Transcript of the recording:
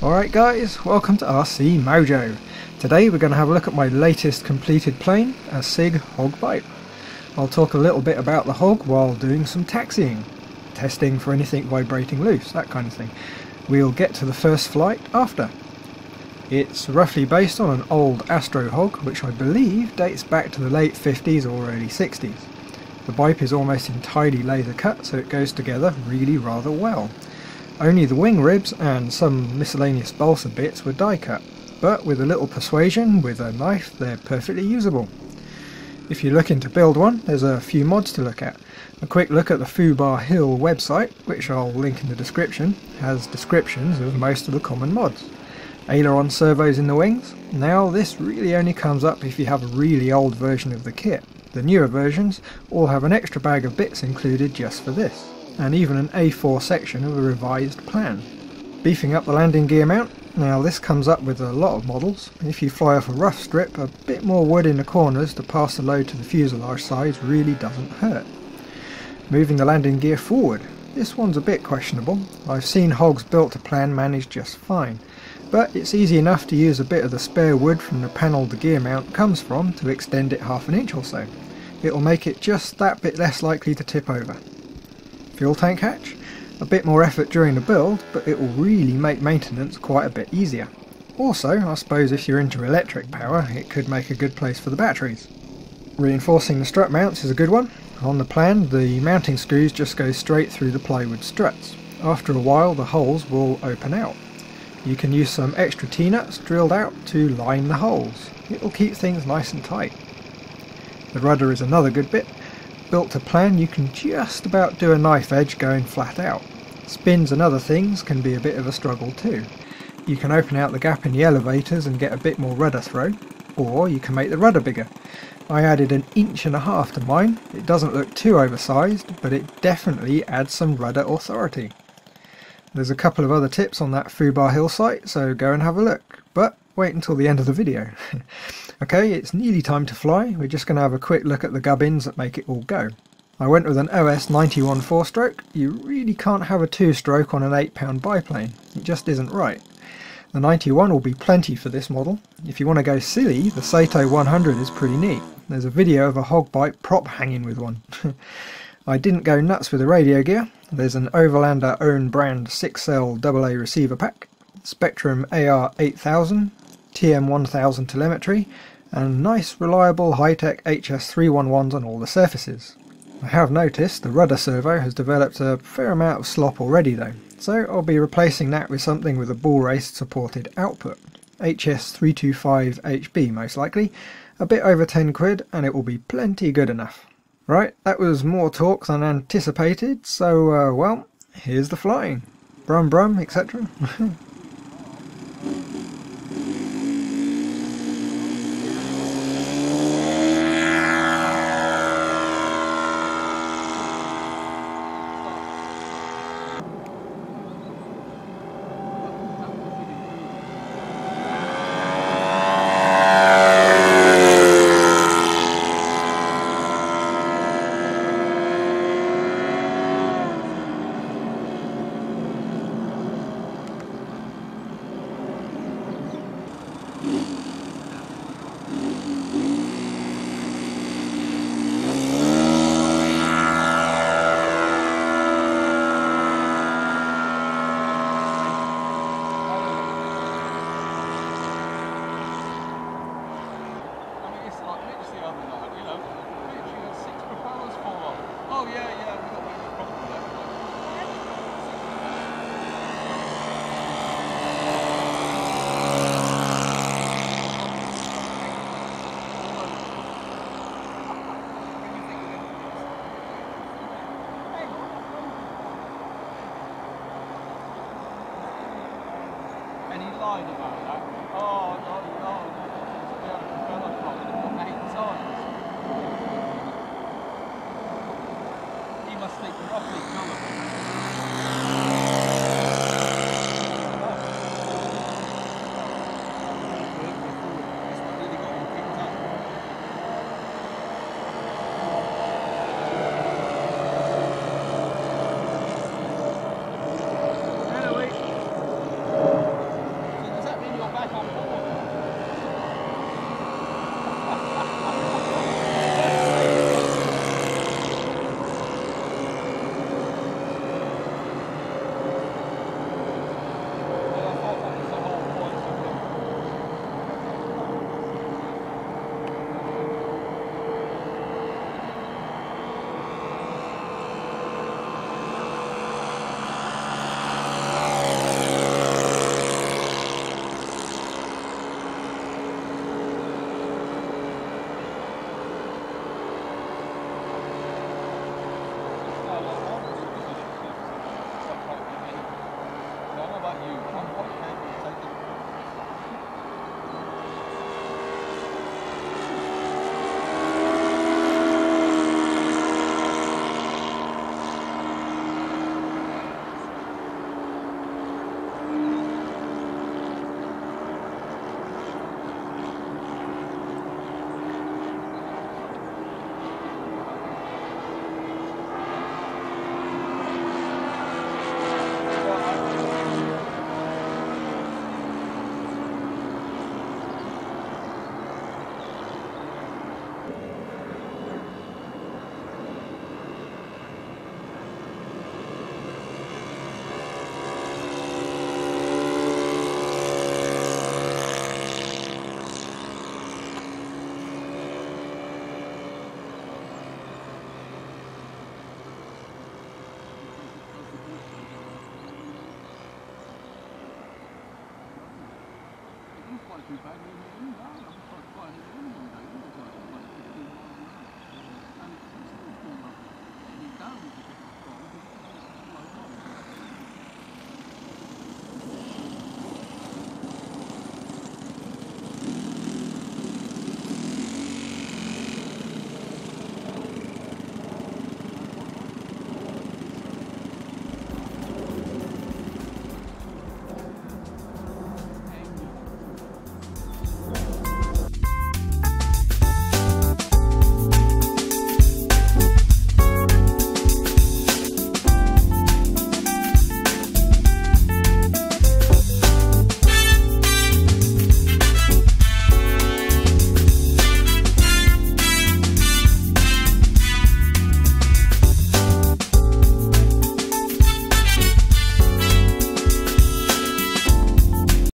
Alright guys, welcome to RC Mojo. Today we're going to have a look at my latest completed plane, a Sig Hog Bipe. I'll talk a little bit about the hog while doing some taxiing, testing for anything vibrating loose, that kind of thing. We'll get to the first flight after. It's roughly based on an old Astro hog, which I believe dates back to the late 50s or early 60s. The Bipe is almost entirely laser cut, so it goes together really rather well. Only the wing ribs and some miscellaneous balsa bits were die cut, but with a little persuasion with a knife they're perfectly usable. If you're looking to build one, there's a few mods to look at. A quick look at the Fubar Hill website, which I'll link in the description, has descriptions of most of the common mods. Aileron servos in the wings. Now this really only comes up if you have a really old version of the kit. The newer versions all have an extra bag of bits included just for this, and even an A4 section of a revised plan. Beefing up the landing gear mount. Now this comes up with a lot of models. If you fly off a rough strip, a bit more wood in the corners to pass the load to the fuselage sides really doesn't hurt. Moving the landing gear forward. This one's a bit questionable. I've seen hogs built to plan manage just fine, but it's easy enough to use a bit of the spare wood from the panel the gear mount comes from to extend it half an inch or so. It'll make it just that bit less likely to tip over. Fuel tank hatch. A bit more effort during the build, but it will really make maintenance quite a bit easier. Also, I suppose if you're into electric power, it could make a good place for the batteries. Reinforcing the strut mounts is a good one. On the plan, the mounting screws just go straight through the plywood struts. After a while, the holes will open out. You can use some extra T-nuts drilled out to line the holes. It will keep things nice and tight. The rudder is another good bit. Built to plan, you can just about do a knife edge going flat out. Spins and other things can be a bit of a struggle too. You can open out the gap in the elevators and get a bit more rudder throw, or you can make the rudder bigger. I added 1.5 inches to mine. It doesn't look too oversized, but it definitely adds some rudder authority. There's a couple of other tips on that Fubar Hill site, so go and have a look, but wait until the end of the video. Okay, it's nearly time to fly. We're just going to have a quick look at the gubbins that make it all go. I went with an OS 91 4-stroke. You really can't have a 2-stroke on an 8-pound biplane. It just isn't right. The 91 will be plenty for this model. If you want to go silly, the Sato 100 is pretty neat. There's a video of a hog bipe prop hanging with one. I didn't go nuts with the radio gear. There's an Overlander own brand 6-cell AA receiver pack, Spectrum AR 8000, TM1000 telemetry, and nice reliable Hi-Tec HS311s on all the surfaces. I have noticed the rudder servo has developed a fair amount of slop already though, so I'll be replacing that with something with a bull race supported output. HS325HB most likely, a bit over 10 quid, and it will be plenty good enough. Right, that was more talk than anticipated, so well, here's the flying. Brum brum, etc. And he lied about that. Oh, no, we had a propeller problem 8 times. He must think roughly you. I'm capable of taking it. Quite too bad. I'm quite quiet in the morning days.